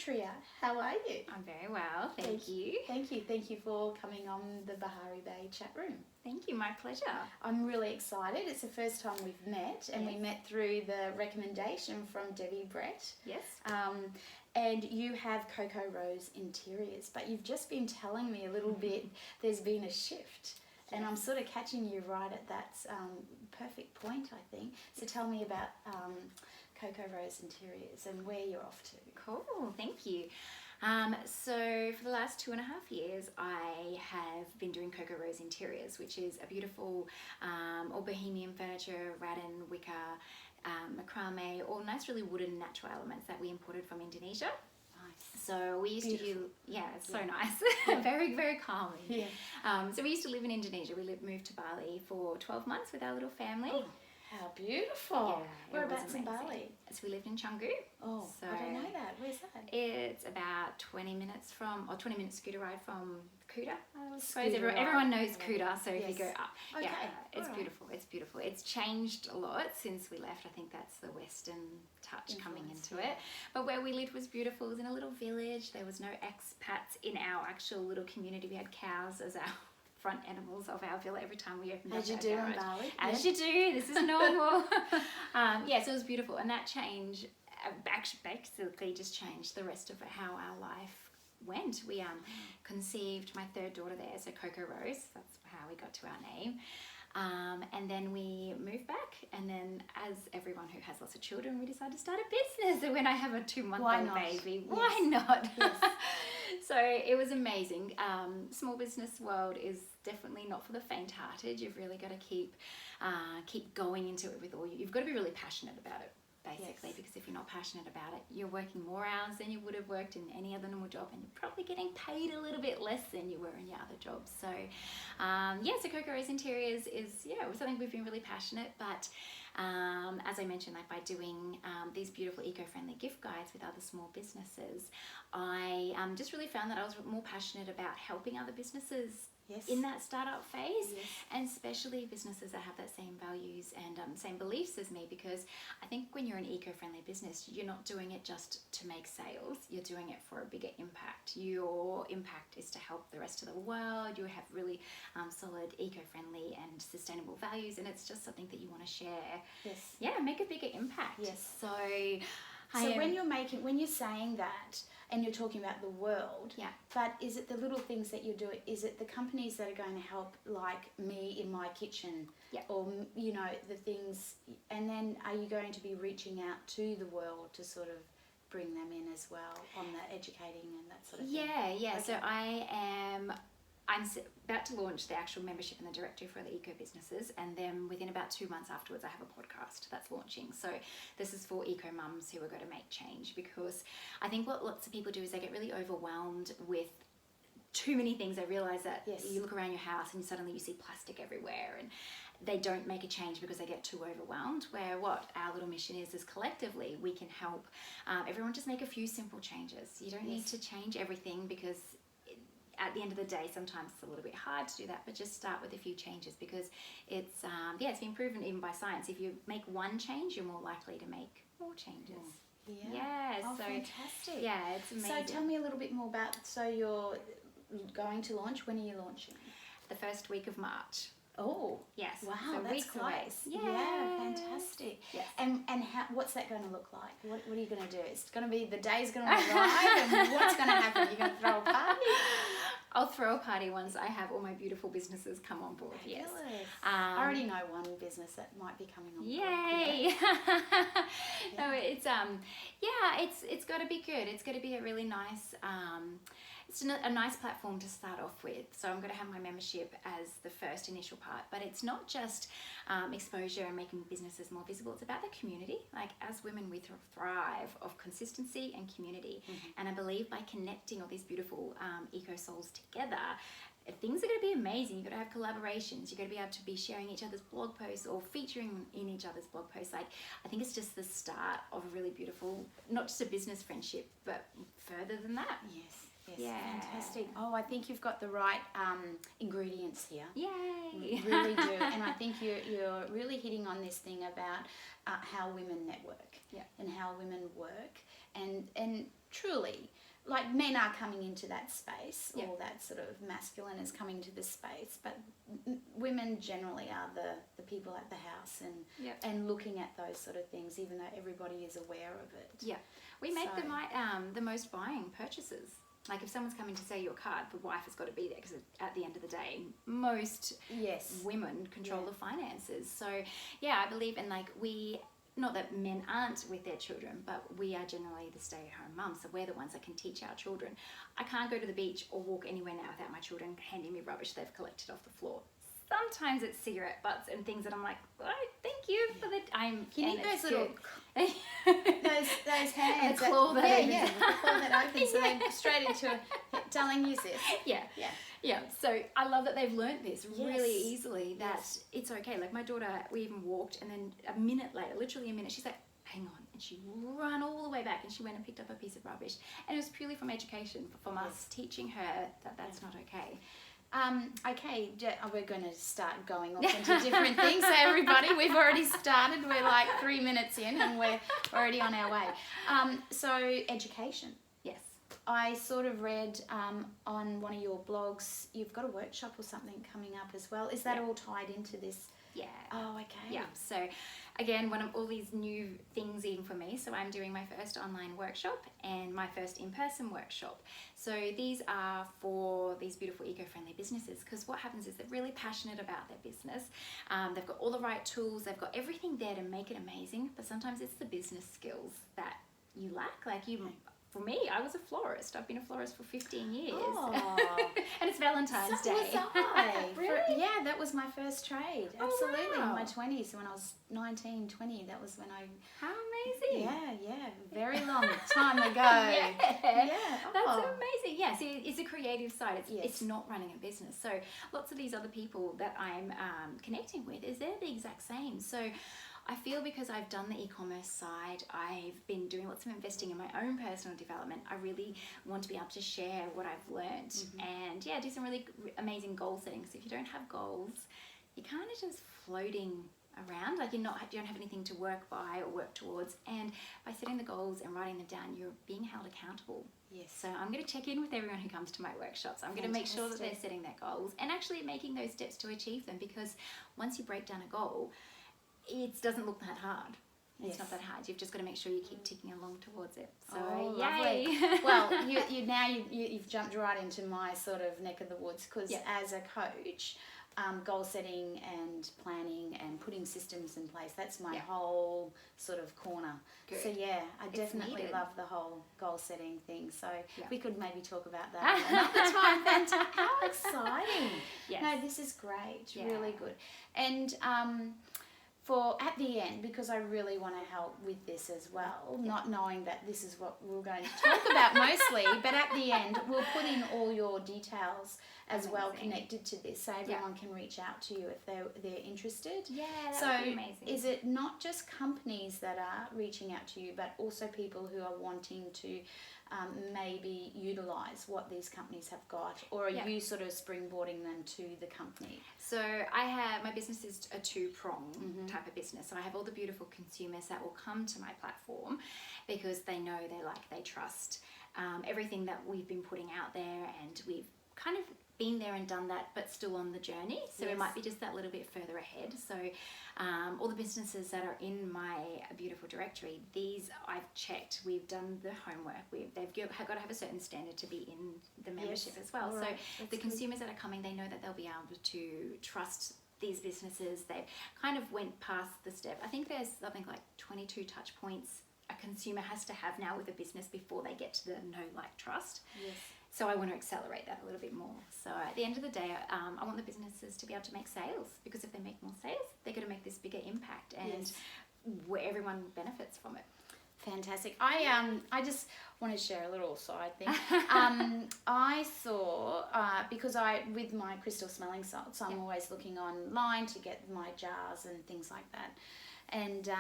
Petria. How are you? I'm very well, thank you. Thank you for coming on the Bahari Bay chat room. Thank you, my pleasure. I'm really excited. It's the first time we've met, and we met through the recommendation from Debbie Brett. Yes. And you have Coco Rose Interiors, but you've just been telling me a little bit, there's been a shift. And I'm sort of catching you right at that perfect point, I think. So tell me about Coco Rose Interiors and where you're off to. Cool, thank you. So for the last 2.5 years, I have been doing Coco Rose Interiors, which is a beautiful all bohemian furniture, rattan, wicker, macrame, all nice really wooden natural elements that we imported from Indonesia. So we used to use, it's so nice, very, very calming. Yeah. So we used to live in Indonesia. We moved to Bali for 12 months with our little family. Oh, how beautiful. Yeah, Whereabouts in Bali? So we lived in Canggu. Oh, so I don't know that. Where's that? It's about 20 minutes or 20 minute scooter ride from Kuta. I suppose Scooter everyone ride. knows Kuta, so if you go up, Okay. it's Alright. beautiful. It's beautiful. It's changed a lot since we left. I think that's the Western touch coming into it. But where we lived was beautiful. It was in a little village. There was no expats in our actual little community. We had cows as our front animals of our villa every time we opened up As you our do in garage. Bali. As you do. This is normal. So it was beautiful, and that change basically just changed the rest of how our life went. We conceived my third daughter there, so Coco Rose. That's how we got to our name. And then we moved back, and then as everyone who has lots of children, we decided to start a business. And when I have a 2-month-old baby, why not? Yes. So it was amazing. Small business world is definitely not for the faint-hearted. You've really got to keep going into it with all you. You've got to be really passionate about it, basically, because if you're not passionate about it, you're working more hours than you would have worked in any other normal job, and you're probably getting paid a little bit less than you were in your other jobs. So so Coco Rose Interiors is it was something we've been really passionate, but as I mentioned, like by doing these beautiful eco-friendly gift guides with other small businesses, I just really found that I was more passionate about helping other businesses in that startup phase, and especially businesses that have that same values and same beliefs as me, because I think when you're an eco-friendly business, you're not doing it just to make sales, you're doing it for a bigger impact. Your impact is to help the rest of the world. You have really solid eco-friendly and sustainable values, and it's just something that you want to share. Make a bigger impact. So when you're saying that, and you're talking about the world, but is it the little things that you're doing? Is it the companies that are going to help, like me in my kitchen, or the things? And then are you going to be reaching out to the world to sort of bring them in as well on the educating and that sort of thing? Okay. So I'm about to launch the actual membership and the directory for the eco businesses, and then within about 2 months afterwards I have a podcast that's launching. So this is for eco mums who are going to make change, because I think what lots of people do is they get really overwhelmed with too many things. They realize that you look around your house and suddenly you see plastic everywhere, and they don't make a change because they get too overwhelmed, where what our little mission is collectively we can help everyone just make a few simple changes. You don't need to change everything, because at the end of the day, sometimes it's a little bit hard to do that, but just start with a few changes, because it's it's been proven even by science. If you make one change, you're more likely to make more changes. Fantastic. Yeah, it's amazing. So tell me a little bit more about, so you're going to launch, when are you launching? The first week of March. Oh, yes. Wow, so that's weeks close. away. Yeah, fantastic. Yes. And what's that going to look like? What are you going to do? It's going to be, the day's going to arrive, and what's going to happen? You're going to throw a party? I'll throw a party once I have all my beautiful businesses come on board. Yes. I already know one business that might be coming on board. Yay! No, it's got to be good. It's got to be a really nice. It's a nice platform to start off with. So I'm going to have my membership as the first initial part, but it's not just exposure and making businesses more visible. It's about the community. Like, as women, we thrive of consistency and community. And I believe by connecting all these beautiful eco souls together, things are going to be amazing. You've got to have collaborations. You've got to be able to be sharing each other's blog posts or featuring in each other's blog posts. Like, I think it's just the start of a really beautiful, not just a business friendship, but further than that. Fantastic. Oh, I think you've got the right ingredients here. Yay! Really do. And I think you're really hitting on this thing about how women network and how women work and truly, like, men are coming into that space, or that sort of masculine is coming to this space, but women generally are the people at the house and looking at those sort of things, even though everybody is aware of it. Yeah, we make the most buying purchases. Like if someone's coming to say your card, the wife has got to be there, because at the end of the day, most women control the finances. So yeah, I believe in, like, not that men aren't with their children, but we are generally the stay-at-home mums, so we're the ones that can teach our children. I can't go to the beach or walk anywhere now without my children handing me rubbish they've collected off the floor. Sometimes it's cigarette butts and things that I'm like, oh, thank you for the... You need those little... those hands. The claw that opens. The claw that opens, so they straight into telling you this. Yeah, so I love that they've learnt this really easily, that it's okay. Like my daughter, we even walked, and then a minute later, literally a minute, she's like, hang on, and she ran all the way back, and she went and picked up a piece of rubbish. And it was purely from education, from us teaching her that that's not okay. Okay, we're going to start going off into different things. So everybody, we've already started. We're like 3 minutes in and we're already on our way. So education. Yes. I sort of read on one of your blogs, you've got a workshop or something coming up as well. Is that all tied into this? Yeah. Oh, okay. Yeah. So again, one of all these new things even for me. So I'm doing my first online workshop and my first in-person workshop. So these are for these beautiful eco-friendly businesses, because what happens is they're really passionate about their business. They've got all the right tools. They've got everything there to make it amazing. But sometimes it's the business skills that you lack. Like for me, I was a florist. I've been a florist for 15 years. Oh. And it's Valentine's Day. Was I. Really? Yeah, that was my first trade. Absolutely. Wow. In my 20s, when I was 19, 20, that was when I... How amazing. Yeah. Very long time ago. That's amazing. Yeah, see, it's a creative side. It's not running a business. So lots of these other people that I'm connecting with, they're the exact same. So I feel because I've done the e-commerce side, I've been doing lots of investing in my own personal development. I really want to be able to share what I've learned and do some really amazing goal setting. Because if you don't have goals, you're kind of just floating around, like you don't have anything to work by or work towards. And by setting the goals and writing them down, you're being held accountable. Yes. So I'm going to check in with everyone who comes to my workshops. I'm going to make sure that they're setting their goals and actually making those steps to achieve them, because once you break down a goal, it doesn't look that hard. It's not that hard. You've just got to make sure you keep ticking along towards it. So yay! Well, you've jumped right into my sort of neck of the woods, because as a coach, goal setting and planning and putting systems in place, that's my whole sort of corner. Good. So I definitely love the whole goal setting thing. So we could maybe talk about that another time. Fantastic. How exciting! Yes. No, this is great. Really good. And for at the end, because I really want to help with this as well, not knowing that this is what we're going to talk about mostly, but at the end we'll put in all your details as well connected to this, so everyone can reach out to you if they're interested. Yeah, that would be amazing. Is it not just companies that are reaching out to you, but also people who are wanting to maybe utilise what these companies have got, or are you sort of springboarding them to the company? So I have, my business is a two-prong type of business. So I have all the beautiful consumers that will come to my platform because they know, they trust everything that we've been putting out there, and we've kind of been there and done that, but still on the journey. So it might be just that little bit further ahead. So all the businesses that are in my beautiful directory, these I've checked. We've done the homework. They've got to have a certain standard to be in the membership as well. Right. So the consumers that are coming, they know that they'll be able to trust these businesses. They've kind of went past the step. I think there's something like 22 touch points a consumer has to have now with a business before they get to the know, like, trust. Yes. So I want to accelerate that a little bit more. So at the end of the day, I want the businesses to be able to make sales, because if they make more sales, they're going to make this bigger impact, and where everyone benefits from it. Fantastic. I just want to share a little side thing. I saw, because with my crystal smelling salts, I'm always looking online to get my jars and things like that. And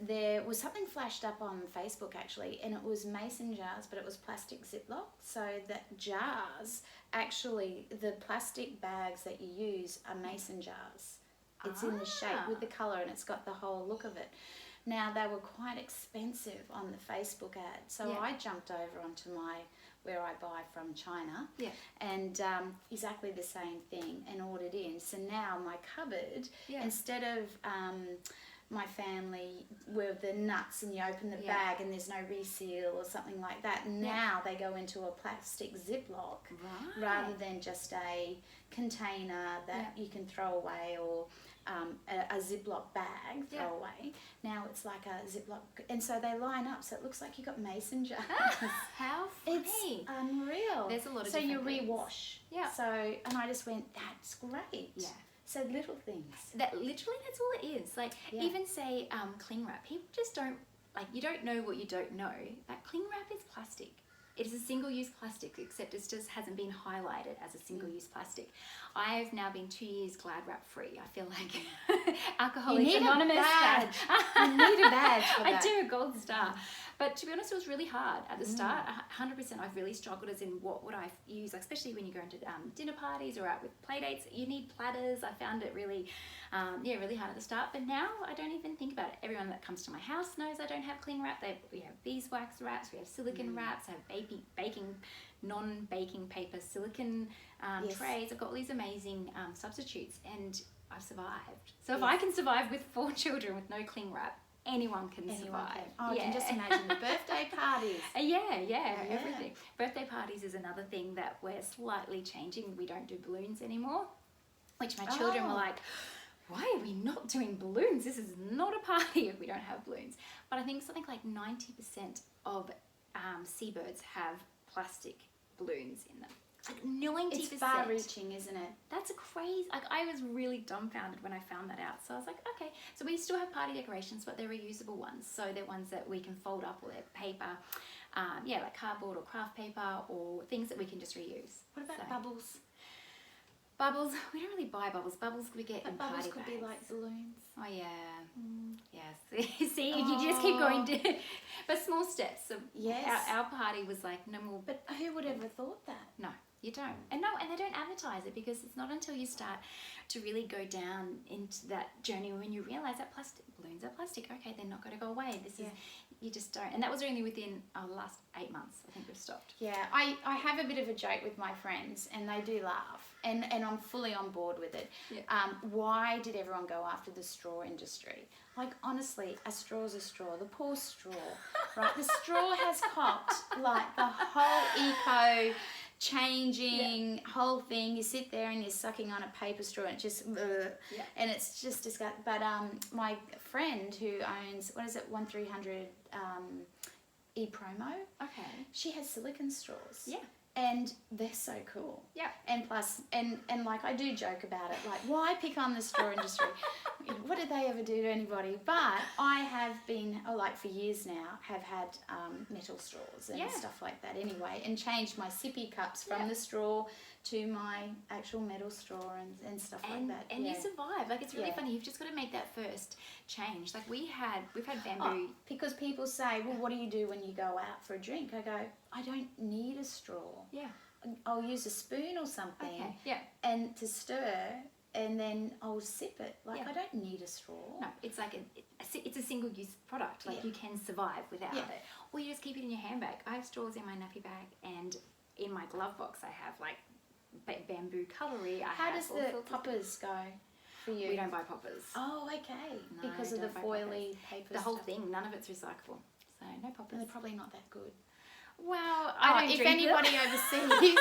there was something flashed up on Facebook actually, and it was mason jars, but it was plastic Ziploc. So that jars, actually, the plastic bags that you use are mason jars. It's in the shape with the colour, and it's got the whole look of it. Now, they were quite expensive on the Facebook ad, so I jumped over onto where I buy from China, and exactly the same thing, and ordered in. So now my cupboard, instead of my family where the nuts and you open the bag and there's no reseal or something like that, now they go into a plastic Ziploc rather than just a container that you can throw away, or a Ziploc bag throw away. Now it's like a Ziploc, and so they line up so it looks like you got mason jars. How funny. It's unreal. There's a lot of so you different rewash. Yeah. So, and I just went, that's great. Yeah. So little things. That literally, that's all it is. Like even say cling wrap. People just don't, like, you don't know what you don't know. That cling wrap is plastic. It is a single-use plastic, except it just hasn't been highlighted as a single-use plastic. I've now been 2 years Glad Wrap free. I feel like Alcoholics Anonymous badge. You need a badge for that. I do, a gold star. But to be honest, it was really hard at the start. 100%, I've really struggled as in what would I use, like, especially when you go into dinner parties or out with play dates. You need platters. I found it really, really hard at the start. But now I don't even think about it. Everyone that comes to my house knows I don't have cling wrap. We have beeswax wraps. We have silicone wraps. I have baking, non-baking paper silicone trays. I've got all these amazing substitutes, and I've survived. So if I can survive with 4 children with no cling wrap, anyone can survive. Oh, I can just imagine the birthday parties. Everything. Birthday parties is another thing that we're slightly changing. We don't do balloons anymore, which my children were like, why are we not doing balloons? This is not a party if we don't have balloons. But I think something like 90% of seabirds have plastic balloons in them. Like 90%. It's far-reaching, isn't it? That's crazy. Like, I was really dumbfounded when I found that out. So I was like, okay. So we still have party decorations, but they're reusable ones. So they're ones that we can fold up, or they're paper, like cardboard or craft paper, or things that we can just reuse. What about bubbles? Bubbles, we don't really buy bubbles. Bubbles we get in party bags. Bubbles could be like balloons. Oh yeah, yes. See, you just keep going. But small steps. So our party was like no more. But who would ever thought that? No, you don't. And they don't advertise it, because it's not until you start to really go down into that journey when you realise that plastic balloons are plastic. Okay, they're not going to go away. This is. You just don't. And that was only within the last 8 months. I think we've stopped. Yeah, I have a bit of a joke with my friends, and they do laugh. And I'm fully on board with it. Yeah. Why did everyone go after the straw industry? Like, honestly, a straw's a straw. The poor straw, right? The straw has copped, like, the whole eco changing whole thing. You sit there and you're sucking on a paper straw, and it just and it's just disgusting. But my friend who owns 1300 ePromo, she has silicone straws, and they're so cool, and plus and like, I do joke about it, like, why pick on the straw industry? What did they ever do to anybody? But I have been, like, for years now, have had metal straws and stuff like that anyway, and changed my sippy cups from the straw to my actual metal straw and stuff like that. And you survive. Like, it's really funny. You've just got to make that first change. Like, we've had bamboo. Because people say, well, what do you do when you go out for a drink? I go, I don't need a straw. Yeah. I'll use a spoon or something. And to stir, and then I'll sip it. Like, I don't need a straw. No, it's like it's a single-use product. Like, you can survive without it. Or you just keep it in your handbag. I have straws in my nappy bag, and in my glove box I have, like, bamboo cutlery. How does the poppers go for you? We don't buy poppers. Oh, okay. No, because of the foily paper. The whole thing, none of it's recyclable. So no poppers. And they're probably not that good. Well, I don't if drink anybody overseas,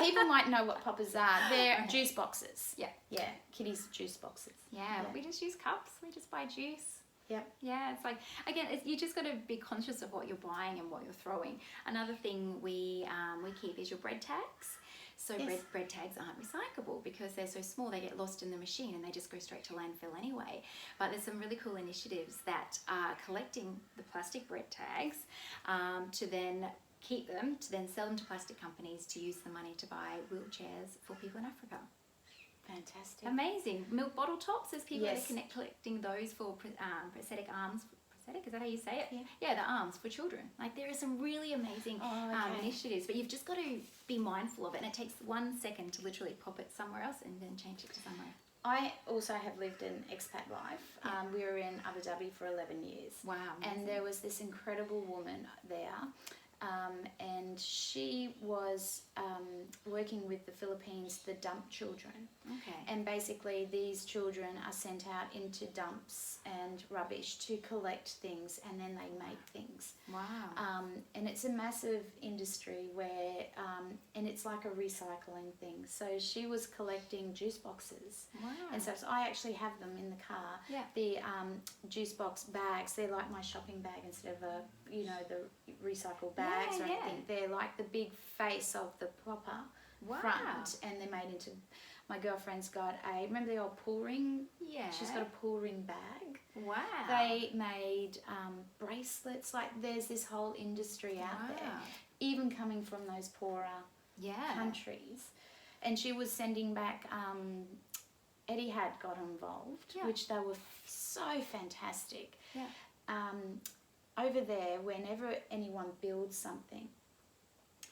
people might know what poppers are. They're juice boxes. Yeah, Kitty's juice boxes. Yeah, we just use cups. We just buy juice. Yep. Yeah, it's like, again, you just got to be conscious of what you're buying and what you're throwing. Another thing we keep is your bread tags. So bread tags aren't recyclable because they're so small, they get lost in the machine and they just go straight to landfill anyway. But there's some really cool initiatives that are collecting the plastic bread tags to then keep them, to then sell them to plastic companies to use the money to buy wheelchairs for people in Africa. Fantastic. Amazing. Milk bottle tops, there's people that are collecting those for prosthetic arms. Prosthetic, is that how you say it? Yeah, the arms for children. Like, there are some really amazing initiatives, but you've just got to be mindful of it, and it takes 1 second to literally pop it somewhere else and then change it to somewhere. I also have lived an expat life. We were in Abu Dhabi for 11 years. Wow. Amazing. And there was this incredible woman there. And she was working with the Philippines, the dump children. Okay. And basically these children are sent out into dumps and rubbish to collect things, and then they make things. Wow. And it's a massive industry where, and it's like a recycling thing. So she was collecting juice boxes. Wow. And so I actually have them in the car. Yeah. The juice box bags, they're like my shopping bag instead of a, you know, the recycled bags or anything. They're like the big face of the proper front, and they're made into. My girlfriend's got remember the old pull ring? Yeah. She's got a pull ring bag. Wow. They made bracelets. Like there's this whole industry out there, even coming from those poorer countries. And she was sending back. Eddie had got involved, which they were so fantastic. Yeah. Over there, whenever anyone builds something,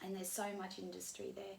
and there's so much industry there,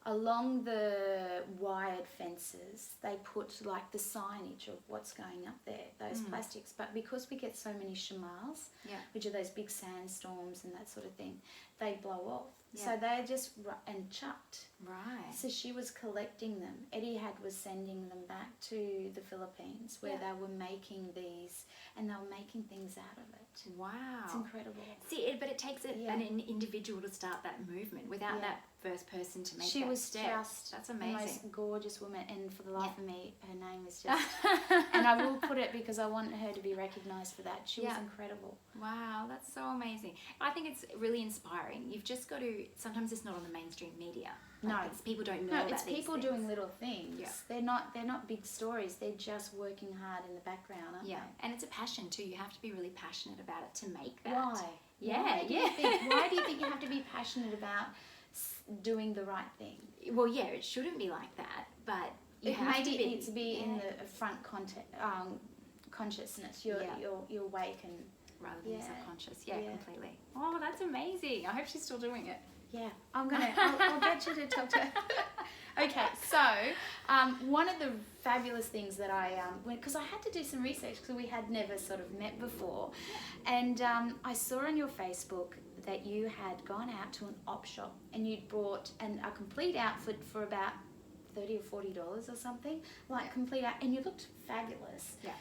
along the wired fences, they put like the signage of what's going up there, those plastics. But because we get so many shamars, which are those big sandstorms and that sort of thing, they blow off. Yeah. So they're just and chucked. Right. So she was collecting them. Eddie was sending them back to the Philippines where they were making these, and they were making things out of it. Wow. It's incredible. See, but it takes an individual to start that movement. Without that first person to make that step. She was just that's amazing. The most gorgeous woman, and for the life of me, her name is just... and I will put it because I want her to be recognised for that. She was incredible. Wow, that's so amazing. I think it's really inspiring. You've just got to... Sometimes it's not on the mainstream media. Like people don't know about it's these people things. Doing little things. Yeah. They're not big stories. They're just working hard in the background, aren't they? And it's a passion too. You have to be really passionate about it to make that. Why? Why do you think you have to be passionate about doing the right thing? Well, it shouldn't be like that, but maybe it needs to be in the front consciousness. You're awake and rather than subconscious. Yeah, completely. Oh, that's amazing. I hope she's still doing it. Yeah, I'll get you to talk to her. Okay, so one of the fabulous things that I because I had to do some research because we had never sort of met before, and I saw on your Facebook that you had gone out to an op shop and you'd brought a complete outfit for about $30 or $40 or something, like complete out, and you looked fabulous. Yeah.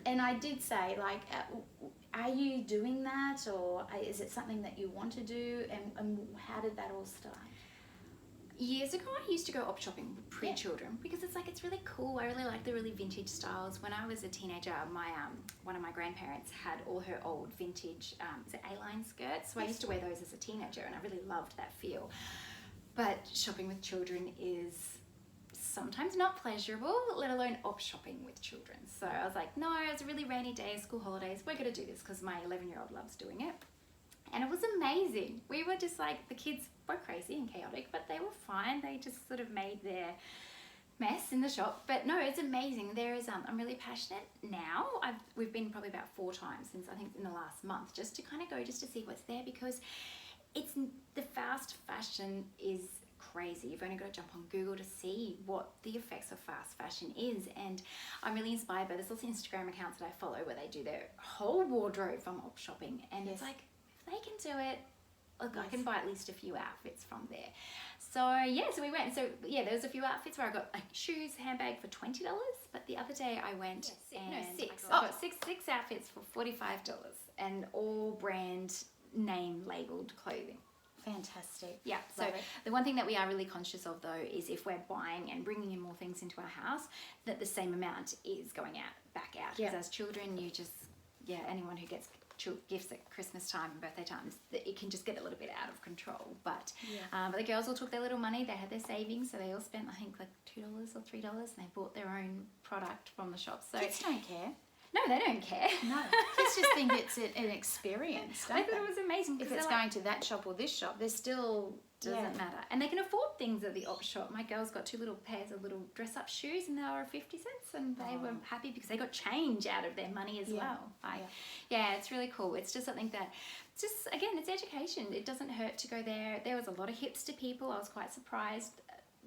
And I did say, like, are you doing that, or is it something that you want to do, and how did that all start? Years ago, I used to go op shopping with pre-children because it's really cool. I really like the really vintage styles. When I was a teenager, my one of my grandparents had all her old vintage A-line skirts, so I used to wear those as a teenager, and I really loved that feel. But shopping with children is sometimes not pleasurable, let alone op shopping with children. So I was like, no, it's a really rainy day, school holidays, we're going to do this because my 11-year-old loves doing it. And it was amazing. We were just like, the kids were crazy and chaotic, but they were fine. They just sort of made their mess in the shop. But no, it's amazing. There is, I'm really passionate now. We've been probably about 4 times since I think in the last month, just to kind of go just to see what's there, because it's the fast fashion is crazy. You've only got to jump on Google to see what the effects of fast fashion is, and I'm really inspired by this little Instagram accounts that I follow where they do their whole wardrobe from op shopping, and it's like, if they can do it, look, I can buy at least a few outfits from there. So so we went. So there was a few outfits where I got shoes, handbag for $20, but the other day I went I got six outfits for $45, and all brand name labeled clothing. Fantastic. Yeah. So the one thing that we are really conscious of though is if we're buying and bringing in more things into our house, that the same amount is going back out. Because as children, you just anyone who gets gifts at Christmas time and birthday times, it can just get a little bit out of control. But the girls all took their little money. They had their savings, so they all spent I think like $2 or $3, and they bought their own product from the shop. So kids don't care. No, they don't care. No, kids just think it's an experience. I thought it was amazing. If it's going to that shop or this shop, they're still doesn't matter, and they can afford things at the op shop. My girls got 2 little pairs of little dress-up shoes, and they were 50 cents, and they were happy because they got change out of their money as well. It's really cool. It's just something that, again, it's education. It doesn't hurt to go there. There was a lot of hipster people. I was quite surprised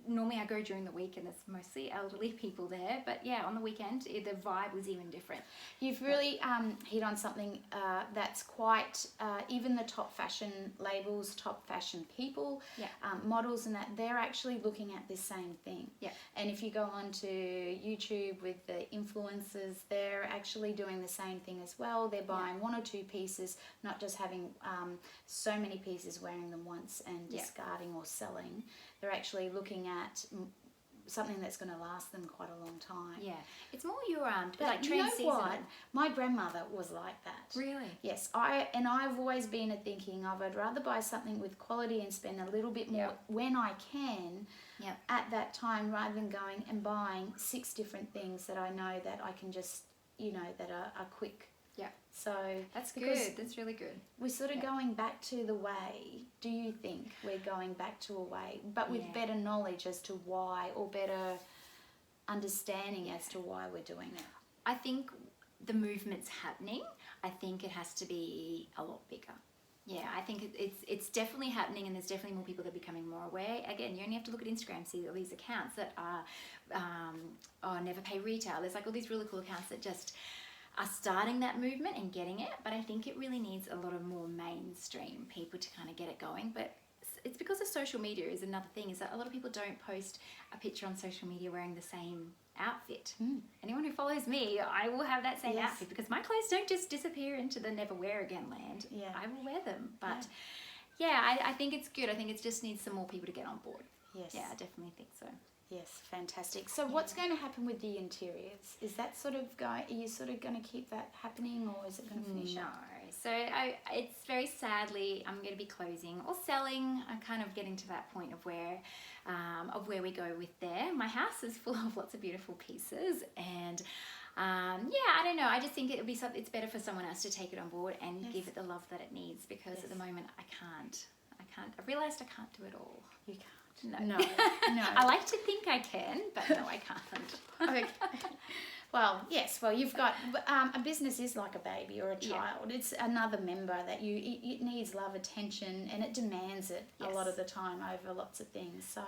normally I go during the week and there's mostly elderly people there, but yeah, on the weekend the vibe was even different. You've really hit on something that's quite, even the top fashion labels, top fashion people, models and that, they're actually looking at this same thing. Yeah. And if you go onto YouTube with the influencers, they're actually doing the same thing as well. They're buying one or two pieces, not just having so many pieces, wearing them once and discarding or selling. They're actually looking at something that's going to last them quite a long time. Yeah, it's more your but like you know trans-seasonal. what? My grandmother was like that. Really? Yes, I've always been thinking of, I'd rather buy something with quality and spend a little bit more when I can at that time, rather than going and buying 6 different things that I know that I can just, that are quick. Yeah. So that's good. That's really good. We're sort of going back to the way. Do you think we're going back to a way, but with better knowledge as to why, or better understanding as to why we're doing it? I think the movement's happening. I think it has to be a lot bigger. Yeah, I think it's definitely happening, and there's definitely more people that are becoming more aware. Again, you only have to look at Instagram, see all these accounts that are never pay retail. There's like all these really cool accounts that just are starting that movement and getting it, but I think it really needs a lot of more mainstream people to kind of get it going. But it's because of social media is another thing, is that a lot of people don't post a picture on social media wearing the same outfit. Anyone who follows me, I will have that same outfit, because my clothes don't just disappear into the never wear again land. I will wear them. But I think it's good. I think it just needs some more people to get on board. Yes. Yeah, I definitely think so. Yes, fantastic. So what's going to happen with the interiors? Is that sort of are you sort of going to keep that happening, or is it going to finish up? No. So it's very sadly, I'm going to be closing or selling. I'm kind of getting to that point of where we go with there. My house is full of lots of beautiful pieces, and I don't know. I just think it would be something. It's better for someone else to take it on board and give it the love that it needs, because at the moment I can't. I've realised I can't do it all. You can't. No. I like to think I can, but no, I can't. Okay. Well, yes. Well, you've got a business is like a baby or a child. It's another member that it needs love, attention, and it demands it a lot of the time over lots of things. So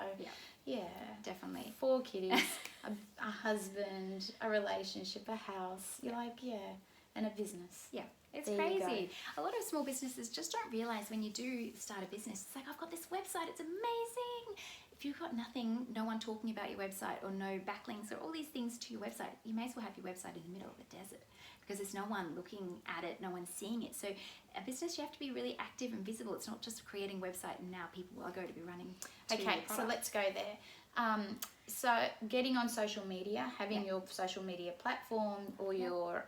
yeah, definitely. 4 kitties, a husband, a relationship, a house. You're like and a business. Yeah. It's crazy. A lot of small businesses just don't realise when you do start a business, it's like, I've got this website, it's amazing. If you've got nothing, no one talking about your website, or no backlinks, or all these things to your website, you may as well have your website in the middle of a desert, because there's no one looking at it, no one seeing it. So a business, you have to be really active and visible. It's not just creating a website and now people are going to be running to your product. So let's go there. So getting on social media, having your social media platform, or your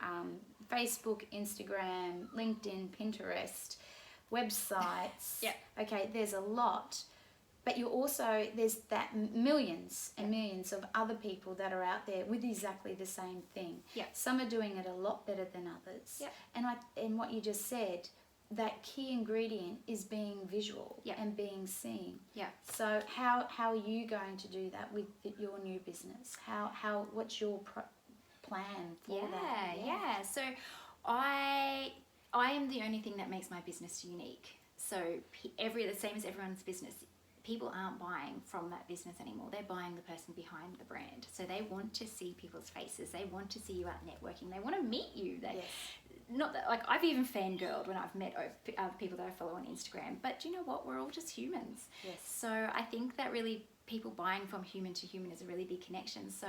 Facebook, Instagram, LinkedIn, Pinterest, websites. Okay, there's a lot. But you also, there's that millions and millions of other people that are out there with exactly the same thing. Some are doing it a lot better than others. And what you just said, that key ingredient is being visual and being seen. So how are you going to do that with your new business? What's your plan for that? So I am the only thing that makes my business unique. So the same as everyone's business, people aren't buying from that business anymore. They're buying the person behind the brand. So they want to see people's faces. They want to see you out networking. They want to meet you. Not that, like, I've even fangirled when I've met people that I follow on Instagram. But do you know what? We're all just humans. So I think that really people buying from human to human is a really big connection. So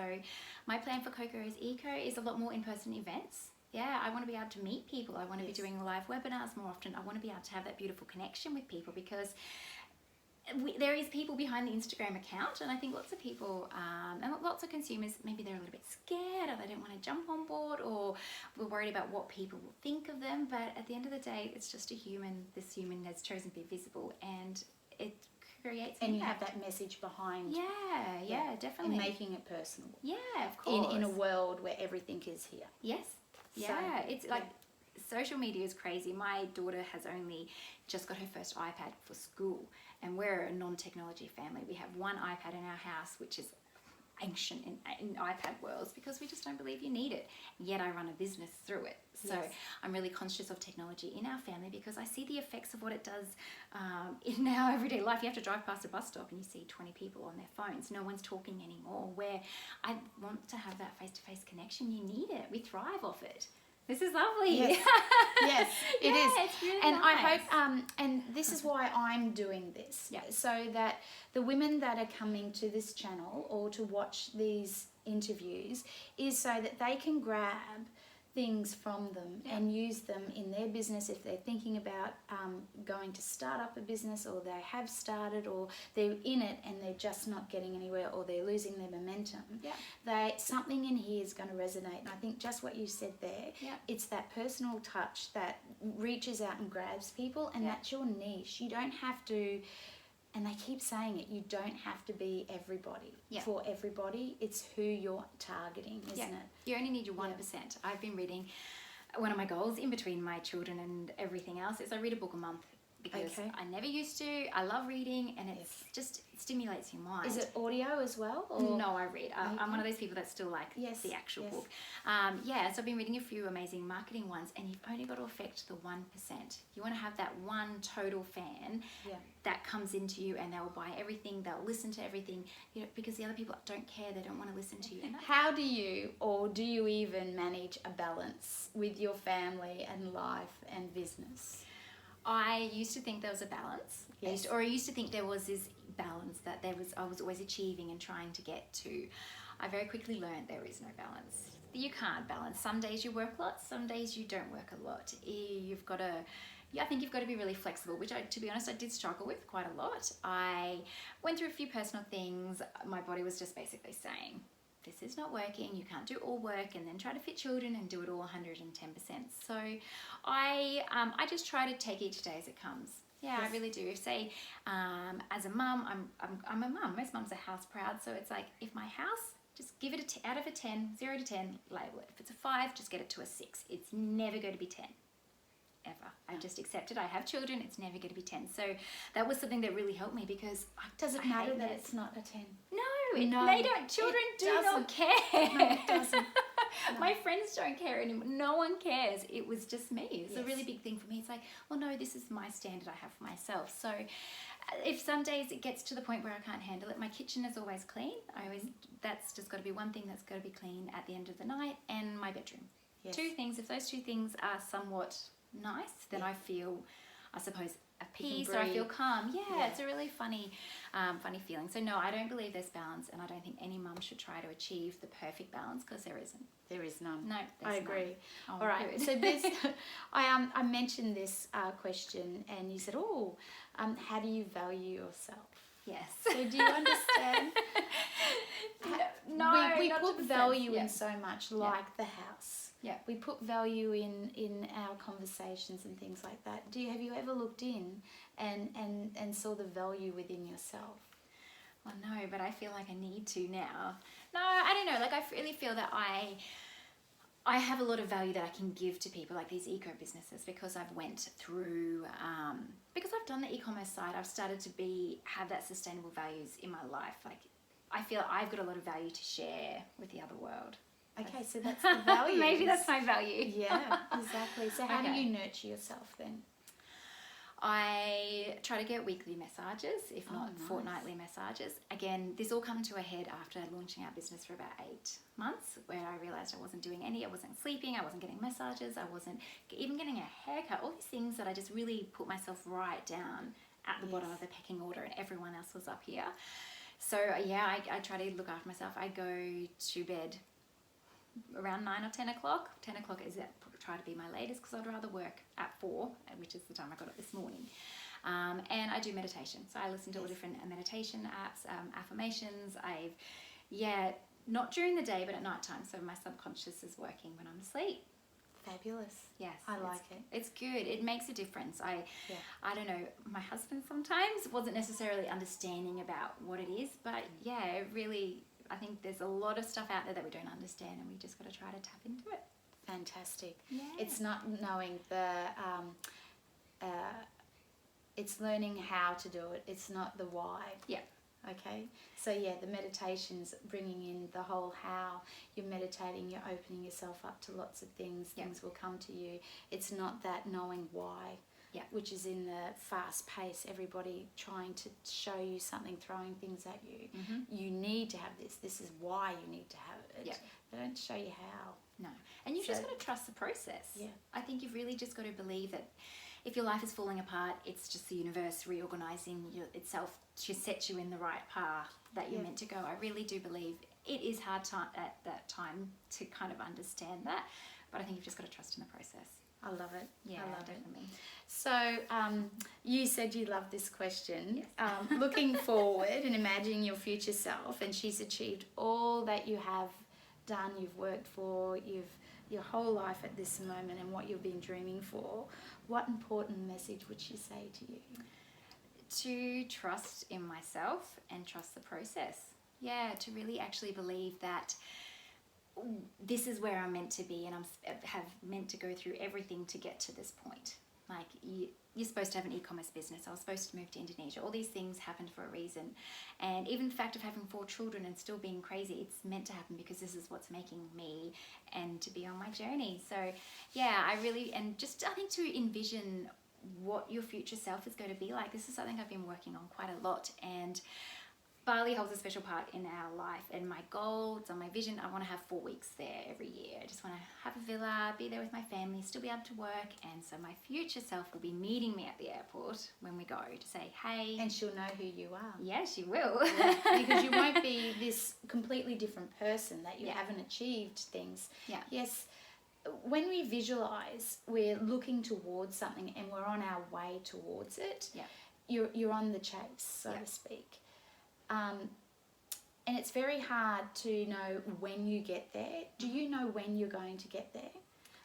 my plan for Coco's Eco is a lot more in-person events. I want to be able to meet people. I want to be doing live webinars more often. I want to be able to have that beautiful connection with people, because there is people behind the Instagram account, and I think lots of people and lots of consumers, maybe they're a little bit scared, or they don't want to jump on board, or we're worried about what people will think of them. But at the end of the day, it's just a human. This human has chosen to be visible, and it creates and impact. You have that message behind. Definitely. And making it personal. Of course. In a world where everything is here. It's like social media is crazy. My daughter has only just got her first iPad for school, and we're a non-technology family. We have one iPad in our house, which is ancient in iPad worlds because we just don't believe you need it. Yet I run a business through it. So I'm really conscious of technology in our family because I see the effects of what it does in our everyday life. You have to drive past a bus stop and you see 20 people on their phones. No one's talking anymore. Where I want to have that face-to-face connection, you need it. We thrive off it. This is lovely. Yes, yes, it is. It's really and nice. I hope, and this is why I'm doing this, so that the women that are coming to this channel or to watch these interviews is so that they can grab things from them and use them in their business if they're thinking about going to start up a business, or they have started, or they're in it and they're just not getting anywhere, or they're losing their momentum. Something in here is going to resonate. And I think just what you said there, it's that personal touch that reaches out and grabs people, and that's your niche. You don't have to, and they keep saying it, you don't have to be everybody. For everybody, it's who you're targeting, isn't it? You only need your 1%. I've been reading, one of my goals in between my children and everything else is I read a book a month because I never used to. I love reading, and it just stimulates your mind. Is it audio as well? Or? No, I read. I'm one of those people that still like the actual book. So I've been reading a few amazing marketing ones, and you've only got to affect the 1%. You want to have that one total fan that comes into you, and they'll buy everything, they'll listen to everything, because the other people don't care, they don't want to listen to you. How do you, or do you even manage a balance with your family and life and business? I used to think there was a balance. I used to think there was this balance that I was always achieving and trying to get to. I very quickly learned there is no balance. You can't balance. Some days you work lots, some days you don't work a lot. I think you've got to be really flexible, which to be honest, I did struggle with quite a lot. I went through a few personal things. My body was just basically saying, this is not working, you can't do all work and then try to fit children and do it all 110%. So I just try to take each day as it comes. I really do. If say, as a mum, I'm a mum. Most mums are house proud, so it's like, if my house, just give it out of a 10, 0 to 10, label it. If it's a 5, just get it to a 6. It's never going to be 10. Ever. I just accepted I have children, it's never going to be 10. So that was something that really helped me because does it matter that it's not a 10? No, they don't. Children do not care. No, it doesn't. My friends don't care anymore. No one cares. It was just me. It's a really big thing for me. It's like, well, no, this is my standard I have for myself. So if some days it gets to the point where I can't handle it, my kitchen is always clean. That's just got to be one thing that's got to be clean at the end of the night, and my bedroom. 2 things. If those 2 things are somewhat nice, then I feel, I suppose, at peace, or I feel calm. It's a really funny feeling. So no, I don't believe there's balance, and I don't think any mum should try to achieve the perfect balance, because there isn't. There is none. No, I agree. None. All right. So this, I mentioned this question, and you said, how do you value yourself? Yes. So do you understand? No, we not put to the value sense. in so much, like the house. We put value in our conversations and things like that. Have you ever looked in and saw the value within yourself? Well, no, but I feel like I need to now. No, I don't know. Like, I really feel that I have a lot of value that I can give to people, like these eco businesses, because I've went through, because I've done the e-commerce side, I've started to have that sustainable values in my life. Like, I feel I've got a lot of value to share with the other world. Okay, so that's the value. Maybe that's my value. Yeah, exactly. So how do you nurture yourself then? I try to get weekly massages, if not fortnightly massages. Again, this all come to a head after launching our business for about 8 months, where I realised I wasn't doing any, I wasn't sleeping, I wasn't getting massages, I wasn't even getting a haircut, all these things that I just really put myself right down at the bottom of the pecking order, and everyone else was up here. So I try to look after myself. I go to bed around 9 or 10 o'clock. 10 o'clock is try to be my latest, because I'd rather work at 4, which is the time I got up this morning. And I do meditation. So I listen to all different meditation apps, affirmations. Not during the day, but at night time. So my subconscious is working when I'm asleep. Fabulous. Yes. I like it. It's good. It makes a difference. I don't know, my husband sometimes wasn't necessarily understanding about what it is, but it really, I think there's a lot of stuff out there that we don't understand, and we just got to try to tap into it. Fantastic. Yeah. It's not knowing it's learning how to do it. It's not the why. Yeah. Okay, so yeah, the meditation's bringing in the whole how you're meditating, you're opening yourself up to lots of things. Things will come to you. It's not that knowing why, which is in the fast pace, everybody trying to show you something, throwing things at you. You need to have this. This is why you need to have it. They don't show you how. No, and you've just got to trust the process. Yeah, I think you've really just got to believe that if your life is falling apart, it's just the universe reorganizing itself to set you in the right path that you're meant to go. I really do believe it is hard at that time to kind of understand that, but I think you've just got to trust in the process. I love it. Yeah, I love definitely. it. So you said you love this question. Yes. Looking forward and imagining your future self, and she's achieved all that you have done, you've worked for, your whole life at this moment and what you've been dreaming for. What important message would she say to you? To trust in myself and trust the process. Yeah, to really actually believe that this is where I'm meant to be, and have meant to go through everything to get to this point. Like you're supposed to have an e-commerce business. I was supposed to move to Indonesia. All these things happened for a reason. And even the fact of having 4 children and still being crazy, it's meant to happen because this is what's making me and to be on my journey. So yeah, I think to envision what your future self is going to be like. This is something I've been working on quite a lot, and Bali holds a special part in our life, and my goal, it's on my vision, I want to have 4 weeks there every year. I just want to have a villa, be there with my family, still be able to work, and so my future self will be meeting me at the airport when we go to say, hey. And she'll know who you are. Yeah, she will. Because you won't be this completely different person that you haven't achieved things. Yeah. Yes, when we visualize, we're looking towards something and we're on our way towards it. Yeah. You're on the chase, so to speak. And it's very hard to know when you get there. Do you know when you're going to get there?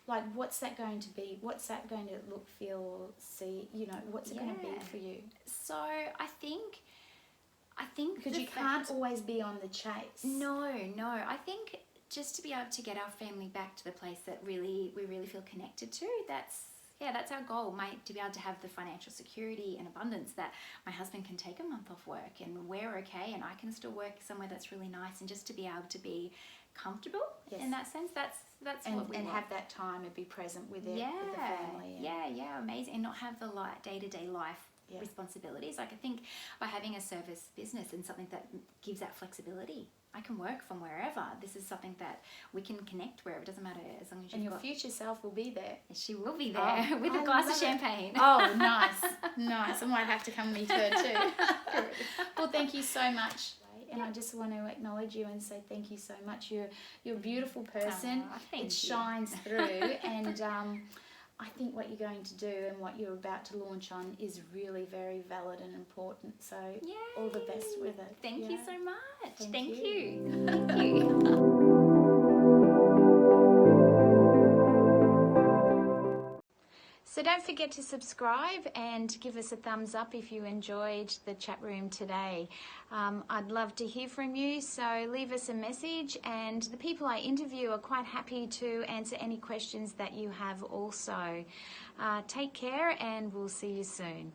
Like, what's that going to be? What's that going to look, feel, see? You know, what's it going to be for you? So I think because you can't always be on the chase. No. I think just to be able to get our family back to the place that we really feel connected to, that's our goal, to be able to have the financial security and abundance that my husband can take a month off work and we're okay, and I can still work somewhere that's really nice, and just to be able to be comfortable in that sense. That's what we want. Have that time and be present with it, with the family. Yeah, amazing. And not have the day-to-day life responsibilities. Like, I think by having a service business and something that gives that flexibility, I can work from wherever. This is something that we can connect wherever. It doesn't matter, as long as your future self will be there. She will be there with a glass of champagne. Oh, nice. I might have to come meet her too. Well, thank you so much. And I just want to acknowledge you and say thank you so much. You're a beautiful person. It shines through, and I think what you're going to do and what you're about to launch on is really very valid and important. So all the best with it. Thank you so much. Thank you. So don't forget to subscribe and give us a thumbs up if you enjoyed the chat room today. I'd love to hear from you, so leave us a message, and the people I interview are quite happy to answer any questions that you have also. Take care, and we'll see you soon.